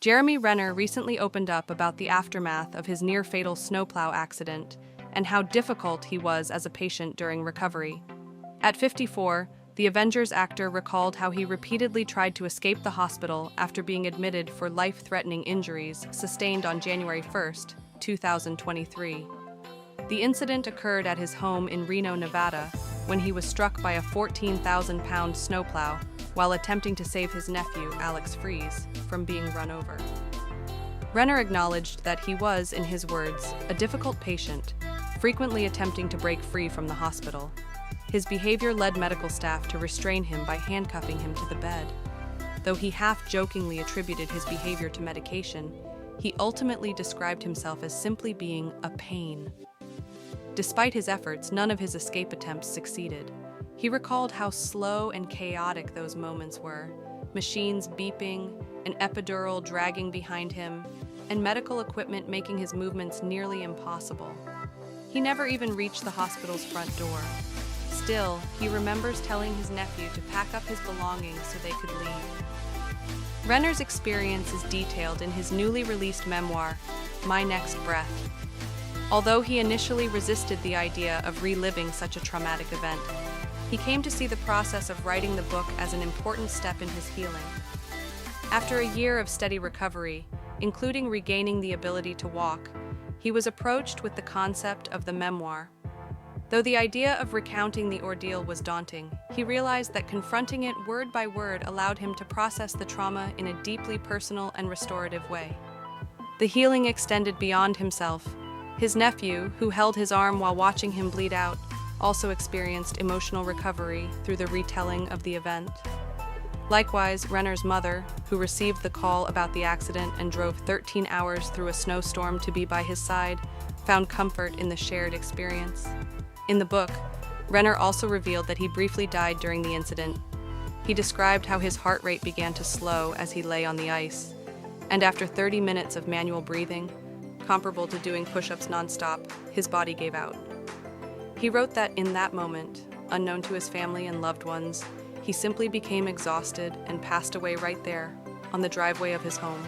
Jeremy Renner recently opened up about the aftermath of his near-fatal snowplow accident and how difficult he was as a patient during recovery. At 54, the Avengers actor recalled how he repeatedly tried to escape the hospital after being admitted for life-threatening injuries sustained on January 1, 2023. The incident occurred at his home in Reno, Nevada, when he was struck by a 14,000-pound snowplow while attempting to save his nephew, Alex Freeze, from being run over. Renner acknowledged that he was, in his words, a difficult patient, frequently attempting to break free from the hospital. His behavior led medical staff to restrain him by handcuffing him to the bed. Though he half-jokingly attributed his behavior to medication, he ultimately described himself as simply being a pain. Despite his efforts, none of his escape attempts succeeded. He recalled how slow and chaotic those moments were, machines beeping, an epidural dragging behind him, and medical equipment making his movements nearly impossible. He never even reached the hospital's front door. Still, he remembers telling his nephew to pack up his belongings so they could leave. Renner's experience is detailed in his newly released memoir, My Next Breath. Although he initially resisted the idea of reliving such a traumatic event, he came to see the process of writing the book as an important step in his healing. After a year of steady recovery, including regaining the ability to walk, he was approached with the concept of the memoir. Though the idea of recounting the ordeal was daunting, he realized that confronting it word by word allowed him to process the trauma in a deeply personal and restorative way. The healing extended beyond himself. His nephew, who held his arm while watching him bleed out, also experienced emotional recovery through the retelling of the event. Likewise, Renner's mother, who received the call about the accident and drove 13 hours through a snowstorm to be by his side, found comfort in the shared experience. In the book, Renner also revealed that he briefly died during the incident. He described how his heart rate began to slow as he lay on the ice, and after 30 minutes of manual breathing, comparable to doing push-ups nonstop, his body gave out. He wrote that in that moment, unknown to his family and loved ones, he simply became exhausted and passed away right there, on the driveway of his home.